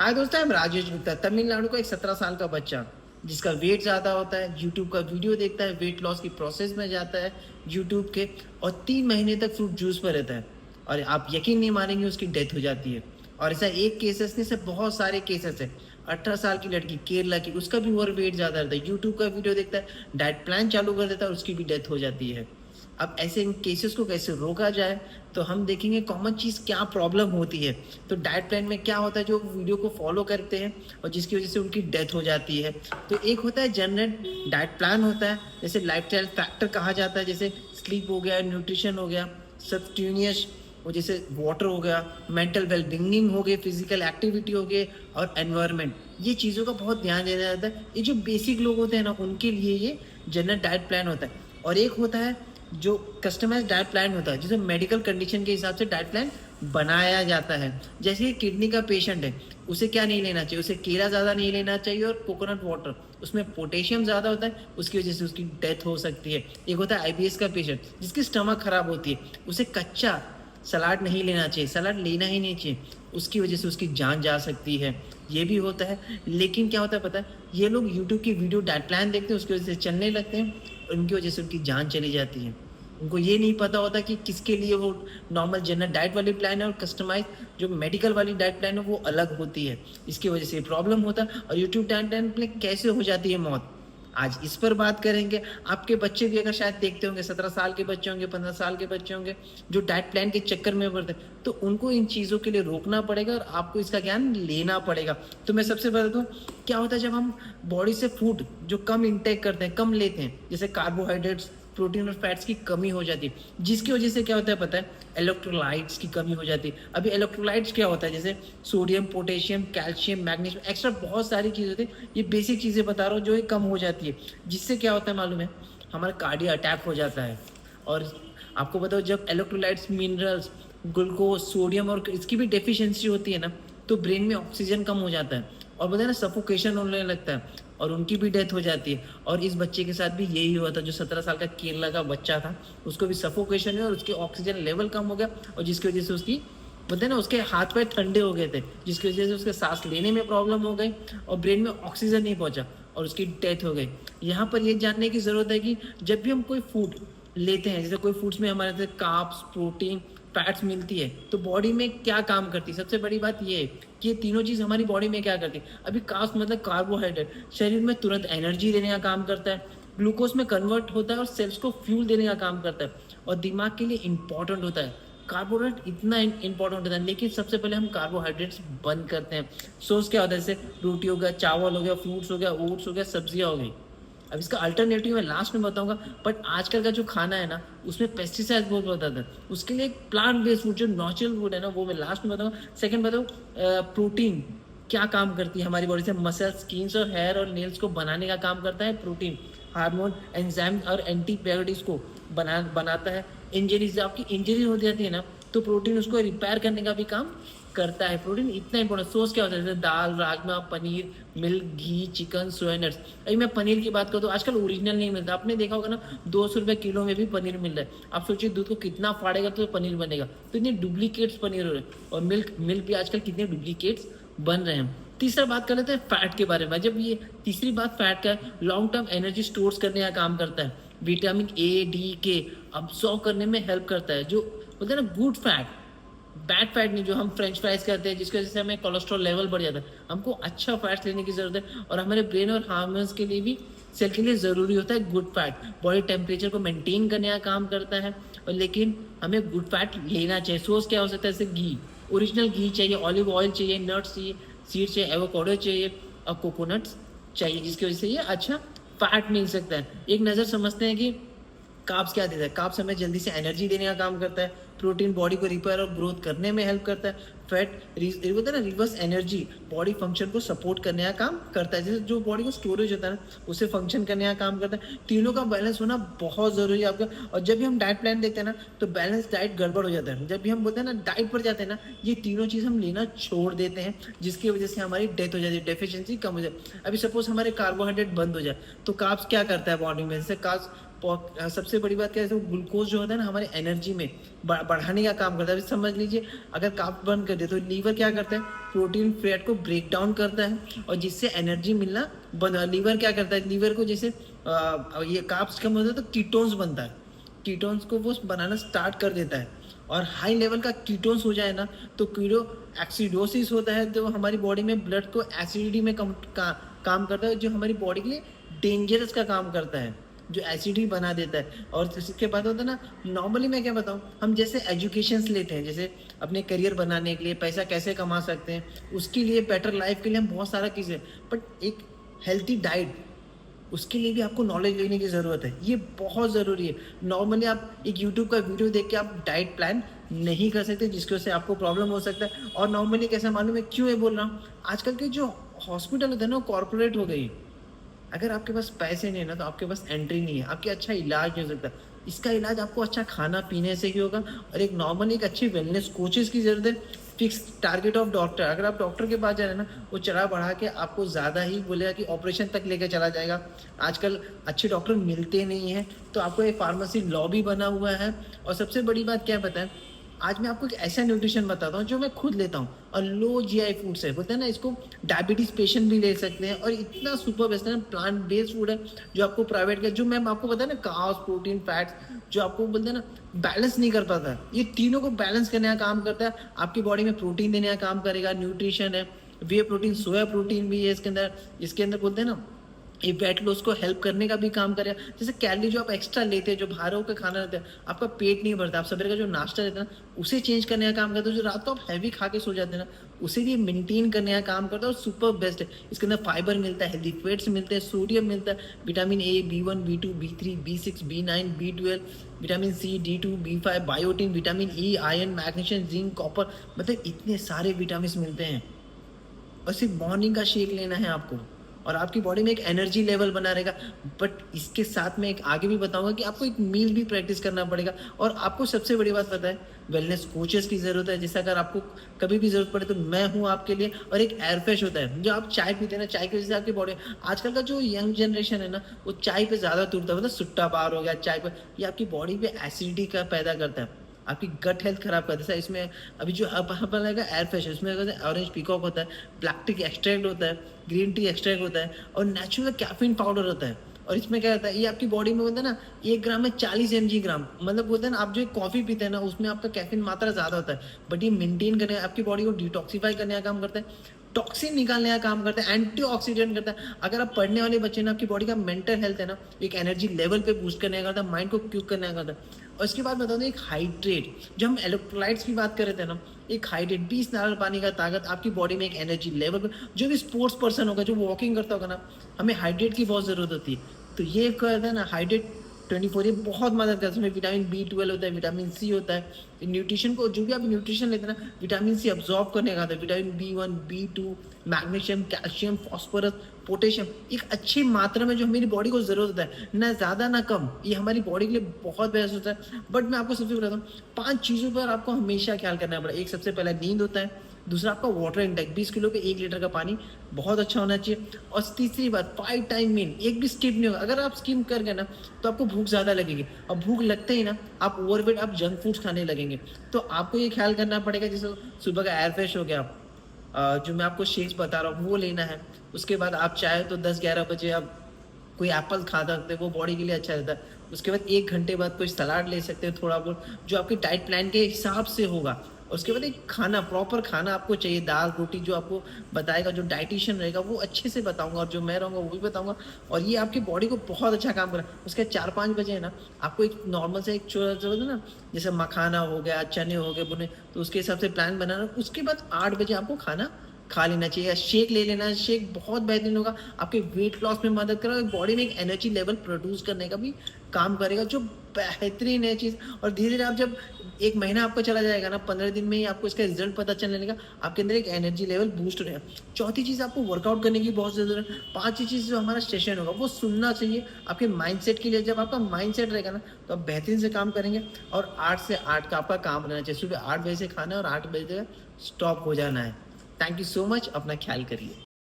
हाय दोस्तों, मैं राजेश गुप्ता। तमिलनाडु का एक 17 साल का बच्चा जिसका वेट ज़्यादा होता है, यूट्यूब का वीडियो देखता है, वेट लॉस की प्रोसेस में जाता है यूट्यूब के, और 3 महीने तक फ्रूट जूस पर रहता है और आप यकीन नहीं मानेंगे उसकी डेथ हो जाती है। और ऐसा एक केसेस नहीं, ऐसे बहुत सारे केसेस है। 18 साल की लड़की केरला की, उसका भी और वेट ज़्यादा रहता है, यूट्यूब का वीडियो देखता है, डाइट प्लान चालू कर देता है और उसकी भी डेथ हो जाती है। अब ऐसे इन केसेस को कैसे रोका जाए, तो हम देखेंगे कॉमन चीज़ क्या प्रॉब्लम होती है। तो डाइट प्लान में क्या होता है, जो वीडियो को फॉलो करते हैं और जिसकी वजह से उनकी डेथ हो जाती है। तो एक होता है जनरल डाइट प्लान होता है, जैसे लाइफस्टाइल फैक्टर कहा जाता है, जैसे स्लीप हो गया, न्यूट्रिशन हो गया, सब्सटीनियस, वो जैसे वाटर हो गया, मेंटल वेलबींगिंग हो गई, फिजिकल एक्टिविटी हो गई और एनवायरनमेंट। ये चीज़ों का बहुत ध्यान देना जाता है। ये जो बेसिक लोग होते हैं ना, उनके लिए ये जनरल डाइट प्लान होता है। और एक होता है जो कस्टमाइज डाइट प्लान होता है, जिसे मेडिकल कंडीशन के हिसाब से डाइट प्लान बनाया जाता है। जैसे किडनी का पेशेंट है, उसे क्या नहीं लेना चाहिए, उसे केला ज़्यादा नहीं लेना चाहिए और कोकोनट वाटर, उसमें पोटेशियम ज़्यादा होता है, उसकी वजह से उसकी डेथ हो सकती है। एक होता है आईबीएस का पेशेंट जिसकी स्टमक खराब होती है, उसे कच्चा सलाद नहीं लेना चाहिए, सलाद लेना ही नहीं चाहिए, उसकी वजह से उसकी जान जा सकती है। ये भी होता है। लेकिन क्या होता है पता है, ये लोग यूट्यूब की वीडियो डाइट प्लान देखते हैं, उसकी वजह से चलने लगते हैं, उनकी वजह से उनकी जान चली जाती है। उनको ये नहीं पता होता कि किसके लिए वो नॉर्मल जनरल डाइट वाली प्लान है और कस्टमाइज जो मेडिकल वाली डाइट प्लान है वो अलग होती है। इसकी वजह से प्रॉब्लम होता है। और यूट्यूब डाइट प्लान में कैसे हो जाती है मौत, आज इस पर बात करेंगे। आपके बच्चे भी अगर शायद देखते होंगे, 17 साल के बच्चे होंगे, 15 साल के बच्चे होंगे, जो डाइट प्लान के चक्कर में पड़ते हैं, तो उनको इन चीज़ों के लिए रोकना पड़ेगा और आपको इसका ज्ञान लेना पड़ेगा। तो मैं सबसे पहले तो क्या होता है, जब हम बॉडी से फूड जो कम इंटेक करते हैं, कम लेते हैं, जैसे कार्बोहाइड्रेट्स, प्रोटीन और फैट्स की कमी हो जाती है, जिसकी वजह से क्या होता है पता है, इलेक्ट्रोलाइट्स की कमी हो जाती है। अभी इलेक्ट्रोलाइट्स क्या होता है, जैसे sodium, potassium, calcium, magnesium, extra बहुत सारी चीज़ें होती है। ये बेसिक चीज़ें बता रहा हूँ जो ये कम हो जाती है, जिससे क्या होता है मालूम है, हमारा कार्डियो अटैक हो जाता है। और आपको बताओ, जब इलेक्ट्रोलाइट्स, मिनरल्स, ग्लूकोज, सोडियम और इसकी भी डेफिशिएंसी होती है ना, तो ब्रेन में ऑक्सीजन कम हो जाता है और बताए ना, सफोकेशन होने लगता है और उनकी भी डेथ हो जाती है। और इस बच्चे के साथ भी यही हुआ था, जो 17 साल का केरला का बच्चा था, उसको भी सफोकेशन हुआ और उसके ऑक्सीजन लेवल कम हो गया, और जिसकी वजह से उसकी बोलते हैं ना, उसके हाथ पैर ठंडे हो गए थे, जिसकी वजह से उसके सांस लेने में प्रॉब्लम हो गई और ब्रेन में ऑक्सीजन नहीं पहुंचा और उसकी डेथ हो गई। यहाँ पर ये जानने की ज़रूरत है कि जब भी हम कोई फूड लेते हैं, जैसे कोई फूड्स में हमारे कार्ब्स, प्रोटीन, फैट्स मिलती है, तो बॉडी में क्या काम करती है। सबसे बड़ी बात ये है कि ये तीनों चीज़ हमारी बॉडी में क्या करती है। अभी कार्ब्स मतलब कार्बोहाइड्रेट, शरीर में तुरंत एनर्जी देने का काम करता है, ग्लूकोज में कन्वर्ट होता है और सेल्स को फ्यूल देने का काम करता है, और दिमाग के लिए इंपॉर्टेंट होता है। कार्बोहाइड्रेट इतना इंपॉर्टेंट होता है, लेकिन सबसे पहले हम कार्बोहाइड्रेट्स बंद करते हैं। सोर्स क्या होता है, जैसे रोटी हो गया, चावल हो गया, फ्रूट्स हो गया, ओट्स हो गया, सब्जियां हो गई। अब इसका अल्टरनेटिव मैं लास्ट में बताऊंगा, बट आजकल का जो खाना है ना, उसमें पेस्टिसाइड बहुत बताता है। उसके लिए एक प्लांट बेस्ड फूड जो नेचुरल फूड है ना, वो मैं लास्ट में बताऊंगा। सेकंड बताऊँ, प्रोटीन क्या काम करती है हमारी बॉडी से, मसल, स्किन्स और हेयर और नेल्स को बनाने का काम करता है प्रोटीन। हार्मोन, एंजाइम और एंटीबायोटिक्स को बनाता है। इंजरीज, आपकी इंजरी हो जाती है ना, तो प्रोटीन उसको रिपेयर करने का भी काम करता है। प्रोटीन इतना इंपॉर्टेंट। सोर्स क्या होता है, जैसे दाल, राजमा, पनीर, मिल्क, घी, चिकन, सोया नट्स। अभी मैं पनीर की बात करूँ तो आजकल ओरिजिनल नहीं मिलता, आपने देखा होगा ना, 200 रुपये किलो में भी पनीर मिल रहा है। आप सोचिए दूध को कितना फाड़ेगा तो पनीर बनेगा, तो इतने डुप्लीकेट्स पनीर हो रहे हैं। और मिल्क मिल्क भी आजकल कितने डुप्लीकेट्स बन रहे हैं। तीसरा बात कर लेते हैं फैट के बारे में। जब ये तीसरी बात फैट का, लॉन्ग टर्म एनर्जी स्टोर्स करने का काम करता है, विटामिन ए, डी के अब्सॉर्ब करने में हेल्प करता है। जो बोलते हैं ना गुड फैट, बैड फैट नहीं, जो हम फ्रेंच फ्राइज करते हैं जिसकी वजह से हमें कोलेस्ट्रॉल लेवल बढ़ जाता है। हमको अच्छा फैट्स लेने की जरूरत है, और हमारे ब्रेन और हार्मोन्स के लिए भी, सेल के लिए ज़रूरी होता है गुड फैट। बॉडी टेम्परेचर को मेंटेन करने का काम करता है, और लेकिन हमें गुड फैट लेना चाहिए। सोर्स क्या हो सकता है, जैसे घी, ओरिजिनल घी चाहिए, ऑलिव ऑयल चाहिए, नट्स चाहिए, सीड्स चाहिए, एवोकाडो चाहिए और कोकोनट्स चाहिए, जिसकी वजह से ये अच्छा फैट मिल सकता है। एक नज़र समझते हैं कि कार्ब्स क्या देता है। कार्ब्स हमें जल्दी से एनर्जी देने का काम करता है। प्रोटीन बॉडी को रिपेयर और ग्रोथ करने में हेल्प करता है। फैट होता है ना, रिवर्स एनर्जी, बॉडी फंक्शन को सपोर्ट करने का काम करता है। जैसे जो बॉडी को स्टोरेज होता है ना, उसे फंक्शन करने का काम करता है। तीनों का बैलेंस होना बहुत ज़रूरी है आपका। और जब भी हम डाइट प्लान देखते हैं ना, तो बैलेंस डाइट गड़बड़ हो जाता है। जब भी हम बोलते हैं ना डाइट पर जाते हैं ना, ये तीनों चीज़ हम लेना छोड़ देते हैं, जिसकी वजह से हमारी डेथ हो जाती है, डेफिशिएंसी कम हो जाती है। अभी सपोज हमारे कार्बोहाइड्रेट बंद हो जाए, तो कार्ब्स क्या करता है बॉडी में, जैसे कार्ब्स सबसे बड़ी बात क्या है, तो ग्लूकोज जो होता है ना हमारे एनर्जी में बढ़ाने का काम करता है। अभी समझ लीजिए अगर कार्ब बर्न कर दे तो लीवर क्या करता है, प्रोटीन फैट को ब्रेक डाउन करता है और जिससे एनर्जी मिलना बंद। लीवर क्या करता है, लीवर को जैसे ये कार्ब्स कम होता है तो कीटोन्स बनता है, कीटोन्स को वो बनाना स्टार्ट कर देता है। और हाई लेवल का कीटोन्स हो जाए ना तो कीटो एक्सीडोसिस होता है, तो हमारी बॉडी में ब्लड को एसिडिटी में काम करता है, जो हमारी बॉडी के लिए डेंजरस का काम करता है, जो एसिडिटी बना देता है। और इसके बाद होता है ना, नॉर्मली मैं क्या बताऊँ, हम जैसे एजुकेशंस लेते हैं, जैसे अपने करियर बनाने के लिए, पैसा कैसे कमा सकते हैं, उसके लिए, बेटर लाइफ के लिए हम बहुत सारा चीज़ें, बट एक हेल्थी डाइट, उसके लिए भी आपको नॉलेज लेने की ज़रूरत है। ये बहुत ज़रूरी है। नॉर्मली आप एक यूट्यूब का वीडियो देख के आप डाइट प्लान नहीं कर सकते, जिसकी वजह से आपको प्रॉब्लम हो सकता है। और नॉर्मली कैसे मालूम है क्यों ये बोल रहा हूँ, आजकल के जो हॉस्पिटल होते हैं ना वो कॉर्पोरेट हो गई। अगर आपके पास पैसे नहीं है ना तो आपके पास एंट्री नहीं है, आपके अच्छा इलाज नहीं हो सकता। इसका इलाज आपको अच्छा खाना पीने से ही होगा, और एक नॉर्मली एक अच्छे वेलनेस कोचेस की ज़रूरत है। फिक्स टारगेट ऑफ डॉक्टर, अगर आप डॉक्टर के पास जा रहे हैं ना, वो चढ़ा बढ़ा के आपको ज़्यादा ही बोलेगा कि ऑपरेशन तक लेकर चला जाएगा। आजकल अच्छे डॉक्टर मिलते नहीं हैं, तो आपको एक फार्मेसी लॉबी बना हुआ है। और सबसे बड़ी बात क्या बताएं, आज मैं आपको एक ऐसा न्यूट्रिशन बताता हूँ जो मैं खुद लेता हूँ, और लो जीआई फूड्स है, बोलते हैं ना इसको डायबिटीज पेशेंट भी ले सकते हैं, और इतना सुपर बेस्ट है ना, प्लांट बेस्ड फूड है जो आपको प्राइवेट का, जो मैं आपको बताया ना, कार्ब्स, प्रोटीन, फैट्स, जो आपको बोलते हैं ना बैलेंस नहीं कर पाता, ये तीनों को बैलेंस करने का काम करता है। आपकी बॉडी में प्रोटीन देने का काम करेगा, न्यूट्रिशन है, वे प्रोटीन, सोया प्रोटीन भी है इसके अंदर, इसके अंदर बोलते हैं ना ये वेट लॉस को हेल्प करने का भी काम करेगा। जैसे कैलोरी जो आप एक्स्ट्रा लेते हैं, जो बाहरों का खाना रहता है, आपका पेट नहीं भरता, आप सवेरे का जो नाश्ता रहता है ना उसे चेंज करने का काम करता है। जो रात को आप हैवी खा के सो जाते हैं ना, उसे भी मेंटेन करने का काम करता है, और सुपर बेस्ट है। इसके अंदर फाइबर मिलता है, हेल्दी फेट्स मिलते हैं, सोडियम मिलता है, vitamin A, B1, B2, B3, B6, B9, B12, vitamin C, D2, B5, biotin, vitamin E, iron, magnesium, zinc, copper, मतलब इतने सारे विटामिन मिलते हैं। और सिर्फ मॉर्निंग का शेक लेना है आपको, और आपकी बॉडी में एक एनर्जी लेवल बना रहेगा। बट इसके साथ में एक आगे भी बताऊंगा कि आपको एक मील भी प्रैक्टिस करना पड़ेगा। और आपको सबसे बड़ी बात पता है, वेलनेस कोचेस की ज़रूरत है, जैसे अगर आपको कभी भी ज़रूरत पड़े तो मैं हूँ आपके लिए। और एक एयरफ्रेश होता है, जो आप चाय पीते हैं ना, चाय की वजह से आपकी बॉडी, आजकल का जो यंग जनरेशन है ना, वो चाय पे ज़्यादा तुरता है, मतलब सुट्टा पार हो गया चाय पर, ये आपकी बॉडी पे एसिडिटी का पैदा करता है, आपकी गट हेल्थ खराब कर देता है। इसमें अभी जो अब बनेगा एयर फ्रेश, इसमें ऑरेंज पीकॉक होता है, ब्लैक टी एक्सट्रैक्ट होता है, ग्रीन टी एक्सट्रैक्ट होता है, और नेचुरल कैफीन पाउडर होता है। और इसमें क्या होता है, ये आपकी बॉडी में बोलते हैं ना 1 ग्राम में 40 mg ग्राम, मतलब बोलते हैं ना, आप जो कॉफ़ी पीते हैं ना उसमें आपका कैफीन मात्रा ज़्यादा होता है, बट ये मेंटेन करने, आपकी बॉडी को डिटॉक्सीफाई करने का काम करता है, टॉक्सिन निकालने का काम करता है, एंटीऑक्सीडेंट करता है। अगर आप पढ़ने वाले बच्चे ना, आपकी बॉडी का मेंटल हेल्थ है ना, एक एनर्जी लेवल पे बूस्ट करने का करता है, माइंड को क्यूक करने का करता है। और इसके बाद बता दूँ एक हाइड्रेट, जो हम इलेक्ट्रोलाइट्स की बात कर रहे थे ना, एक हाइड्रेट 20 नारियल पानी का ताकत आपकी बॉडी में एक एनर्जी लेवल पे, जो भी स्पोर्ट्स पर्सन होगा, जो वॉकिंग करता होगा ना, हमें हाइड्रेट की बहुत ज़रूरत होती है। तो ये कहता है ना हाइड्रेट 24, ये बहुत मदद करता है। उसमें विटामिन B12 होता है, विटामिन सी होता है, न्यूट्रिशन को, जो भी आप न्यूट्रिशन लेते हैं ना, विटामिन सी अब्जॉर्ब करने का आता है, vitamin B1, B2, magnesium, calcium, phosphorus, potassium, एक अच्छी मात्रा में जो मेरी बॉडी को ज़रूरत होता है, ना ज़्यादा ना कम, ये हमारी बॉडी के लिए बहुत बेस्ट होता है। बट मैं आपको सबसे बताता हूँ 5 चीज़ों पर आपको हमेशा ख्याल करना पड़ेगा। एक सबसे पहला नींद होता है, दूसरा आपका वाटर इंटेक, 20 किलो पे 1 लीटर का पानी बहुत अच्छा होना चाहिए, और तीसरी बात 5 टाइम मील, एक भी स्किप नहीं होगा। अगर आप स्किप कर गए ना तो आपको भूख ज़्यादा लगेगी, और भूख लगते ही ना आप ओवरवेट, आप जंक फूड्स खाने लगेंगे। तो आपको ये ख्याल करना पड़ेगा, जैसे सुबह का एयर फ्रेश हो गया, जो मैं आपको शेक्स बता रहा हूँ वो लेना है। उसके बाद आप चाहे तो 10-11 बजे आप कोई एप्पल खा सकते हैं, वो बॉडी के लिए अच्छा रहता है। उसके बाद 1 घंटे बाद कोई सलाद ले सकते हैं, थोड़ा बहुत जो आपके डाइट प्लान के हिसाब से होगा। उसके बाद एक खाना, प्रॉपर खाना आपको चाहिए, दाल रोटी, जो आपको बताएगा, जो डाइटिशियन रहेगा वो अच्छे से बताऊंगा, और जो मैं रहूँगा वो भी बताऊंगा, और ये आपकी बॉडी को बहुत अच्छा काम करेगा। उसके 4-5 बजे है ना, आपको एक नॉर्मल से एक जो ना, जैसे मखाना हो गया, चने हो गए बुने, तो उसके हिसाब से प्लान बनाना। उसके बाद 8 बजे आपको खाना खा लेना चाहिए, शेक ले लेना है। शेक बहुत बेहतरीन होगा, आपके वेट लॉस में मदद करेगा, बॉडी में एक एनर्जी लेवल प्रोड्यूस करने का भी काम करेगा, जो बेहतरीन है चीज़। और धीरे धीरे आप जब 1 महीना आपका चला जाएगा ना, 15 दिन में ही आपको इसका रिजल्ट पता चलने लगेगा, आपके अंदर एक एनर्जी लेवल बूस्ट हो जाएगा। चौथी चीज़, आपको वर्कआउट करने की बहुत ज़रूरत है। 5वीं चीज़, जो हमारा सेशन होगा वो सुनना चाहिए आपके माइंडसेट के लिए। जब आपका माइंडसेट रहेगा ना तो आप बेहतरीन से काम करेंगे। और 8 से 8 का आपका काम रहना चाहिए, सुबह 8 बजे से खाना है और 8 बजे स्टॉप हो जाना है। थैंक यू सो मच, अपना ख्याल करिए।